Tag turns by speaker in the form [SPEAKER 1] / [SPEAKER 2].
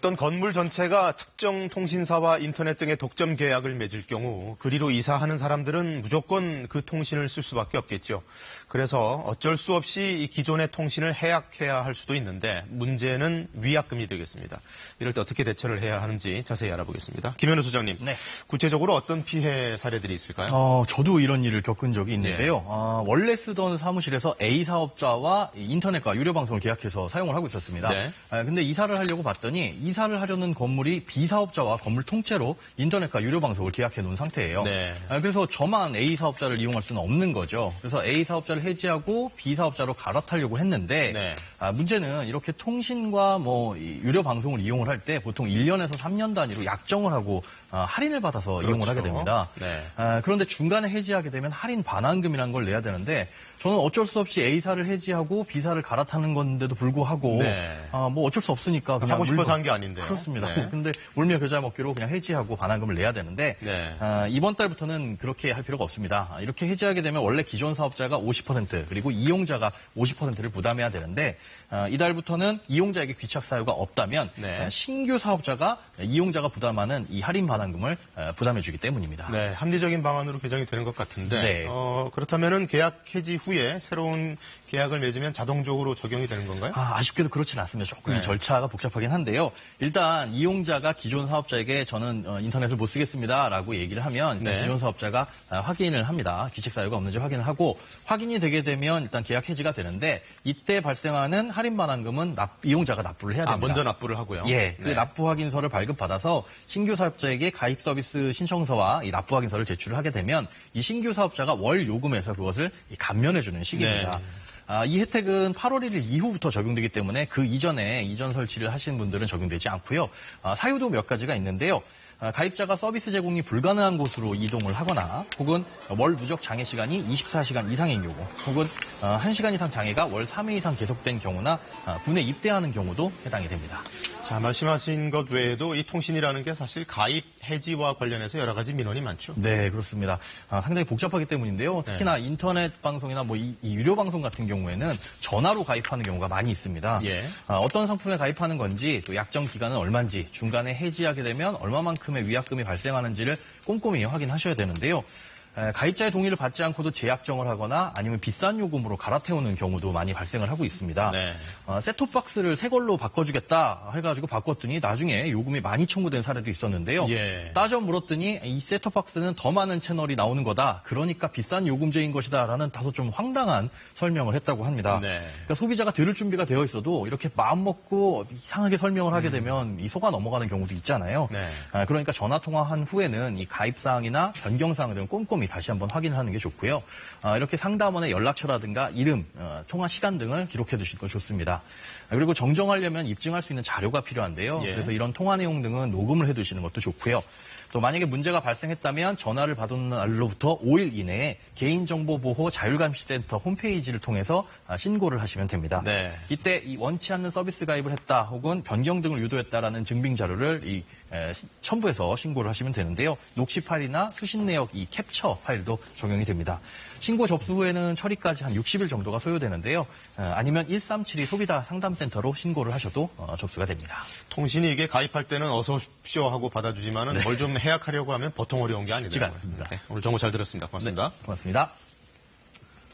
[SPEAKER 1] 어떤 건물 전체가 특정 통신사와 인터넷 등의 독점 계약을 맺을 경우 그리로 이사하는 사람들은 무조건 그 통신을 쓸 수밖에 없겠죠. 그래서 어쩔 수 없이 이 기존의 통신을 해약해야 할 수도 있는데 문제는 위약금이 되겠습니다. 이럴 때 어떻게 대처를 해야 하는지 자세히 알아보겠습니다. 김현우 소장님,
[SPEAKER 2] 네.
[SPEAKER 1] 구체적으로 어떤 피해 사례들이 있을까요?
[SPEAKER 2] 저도 이런 일을 겪은 적이 있는데요. 원래 쓰던 사무실에서 A 사업자와 인터넷과 유료 방송을 계약해서 사용을 하고 있었습니다.
[SPEAKER 1] 네.
[SPEAKER 2] 근데 이사를 하려고 봤더니 이사를 하려는 건물이 B 사업자와 건물 통째로 인터넷과 유료 방송을 계약해 놓은 상태예요.
[SPEAKER 1] 네.
[SPEAKER 2] 그래서 저만 A 사업자를 이용할 수는 없는 거죠. 그래서 A 사업자를 해지하고 B 사업자로 갈아타려고 했는데
[SPEAKER 1] 네.
[SPEAKER 2] 문제는 이렇게 통신과 이 유료 방송을 이용을 할 때 보통 1년에서 3년 단위로 약정을 하고 할인을 받아서
[SPEAKER 1] 그렇죠.
[SPEAKER 2] 이용을 하게 됩니다.
[SPEAKER 1] 네.
[SPEAKER 2] 그런데 중간에 해지하게 되면 할인 반환금이라는 걸 내야 되는데 저는 어쩔 수 없이 A사를 해지하고 B사를 갈아타는 건데도 불구하고
[SPEAKER 1] 네.
[SPEAKER 2] 뭐 어쩔 수 없으니까 그냥
[SPEAKER 1] 하고 싶어서 한 게 아닌데요.
[SPEAKER 2] 그렇습니다.
[SPEAKER 1] 네.
[SPEAKER 2] 근데 울며 겨자 먹기로 그냥 해지하고 반환금을 내야 되는데
[SPEAKER 1] 네.
[SPEAKER 2] 이번 달부터는 그렇게 할 필요가 없습니다. 이렇게 해지하게 되면 원래 기존 사업자가 50% 그리고 이용자가 50%를 부담해야 되는데 이달부터는 이용자에게 귀착 사유가 없다면
[SPEAKER 1] 네.
[SPEAKER 2] 신규 사업자가 이용자가 부담하는 이 할인 반환금을 부담해주기 때문입니다.
[SPEAKER 1] 네, 합리적인 방안으로 개정이 되는 것 같은데
[SPEAKER 2] 네.
[SPEAKER 1] 그렇다면은 계약 해지 후에 새로운 계약을 맺으면 자동적으로 적용이 되는 건가요?
[SPEAKER 2] 아쉽게도 그렇진 않습니다. 조금
[SPEAKER 1] 네.
[SPEAKER 2] 이 절차가 복잡하긴 한데요. 일단 이용자가 기존 사업자에게 저는 인터넷을 못 쓰겠습니다라고 얘기를 하면 일단
[SPEAKER 1] 네.
[SPEAKER 2] 기존 사업자가 확인을 합니다. 귀책 사유가 없는지 확인을 하고 확인이 되게 되면 일단 계약 해지가 되는데 이때 발생하는 할인 반환금은 이용자가 납부를 해야 됩니다.
[SPEAKER 1] 먼저 납부를 하고요.
[SPEAKER 2] 예, 그
[SPEAKER 1] 네.
[SPEAKER 2] 납부 확인서를 발급받아서 신규 사업자에게 가입 서비스 신청서와 이 납부 확인서를 제출을 하게 되면 이 신규 사업자가 월 요금에서 그것을 감면해주는 시기입니다.
[SPEAKER 1] 네.
[SPEAKER 2] 이 혜택은 8월 1일 이후부터 적용되기 때문에 그 이전에 이전 설치를 하신 분들은 적용되지 않고요. 사유도 몇 가지가 있는데요. 가입자가 서비스 제공이 불가능한 곳으로 이동을 하거나 혹은 월 누적 장애 시간이 24시간 이상인 경우 혹은 1시간 이상 장애가 월 3회 이상 계속된 경우나 군에 입대하는 경우도 해당이 됩니다.
[SPEAKER 1] 자, 말씀하신 것 외에도 이 통신이라는 게 사실 가입 해지와 관련해서 여러 가지 민원이 많죠.
[SPEAKER 2] 네, 그렇습니다. 상당히 복잡하기 때문인데요. 특히나
[SPEAKER 1] 네.
[SPEAKER 2] 인터넷 방송이나 이 유료 방송 같은 경우에는 전화로 가입하는 경우가 많이 있습니다.
[SPEAKER 1] 예.
[SPEAKER 2] 어떤 상품에 가입하는 건지, 또 약정 기간은 얼마인지, 중간에 해지하게 되면 얼마만큼의 위약금이 발생하는지를 꼼꼼히 확인하셔야 되는데요. 가입자의 동의를 받지 않고도 재약정을 하거나 아니면 비싼 요금으로 갈아태우는 경우도 많이 발생을 하고 있습니다.
[SPEAKER 1] 네.
[SPEAKER 2] 셋톱박스를 새 걸로 바꿔주겠다 해가지고 바꿨더니 나중에 요금이 많이 청구된 사례도 있었는데요.
[SPEAKER 1] 예.
[SPEAKER 2] 따져 물었더니 이 셋톱박스는 더 많은 채널이 나오는 거다. 그러니까 비싼 요금제인 것이다. 라는 다소 좀 황당한 설명을 했다고 합니다.
[SPEAKER 1] 네.
[SPEAKER 2] 그러니까 소비자가 들을 준비가 되어 있어도 이렇게 마음 먹고 이상하게 설명을 하게 되면 이 속아 넘어가는 경우도 있잖아요.
[SPEAKER 1] 네.
[SPEAKER 2] 그러니까 전화 통화한 후에는 이 가입사항이나 변경사항 등은 꼼꼼히 다시 한번 확인하는 게 좋고요. 이렇게 상담원의 연락처라든가 이름, 통화 시간 등을 기록해 두시는 거 좋습니다. 그리고 정정하려면 입증할 수 있는 자료가 필요한데요.
[SPEAKER 1] 예.
[SPEAKER 2] 그래서 이런 통화 내용 등은 녹음을 해 두시는 것도 좋고요. 또 만약에 문제가 발생했다면 전화를 받은 날로부터 5일 이내에 개인정보보호 자율감시센터 홈페이지를 통해서 신고를 하시면 됩니다.
[SPEAKER 1] 네.
[SPEAKER 2] 이때 이 원치 않는 서비스 가입을 했다 혹은 변경 등을 유도했다라는 증빙 자료를 첨부해서 신고를 하시면 되는데요. 녹취 파일이나 수신 내역 이 캡처 파일도 적용이 됩니다. 신고 접수 후에는 처리까지 한 60일 정도가 소요되는데요. 아니면 137 소비자 상담센터로 신고를 하셔도 접수가 됩니다.
[SPEAKER 1] 통신이 이게 가입할 때는 어서 오십시오 하고 받아주지만은 뭘 좀 해약하려고 하면 보통 어려운 게 아니네요.
[SPEAKER 2] 쉽지가 않습니다.
[SPEAKER 1] 네, 오늘 정보 잘 들었습니다. 고맙습니다.
[SPEAKER 2] 고맙습니다.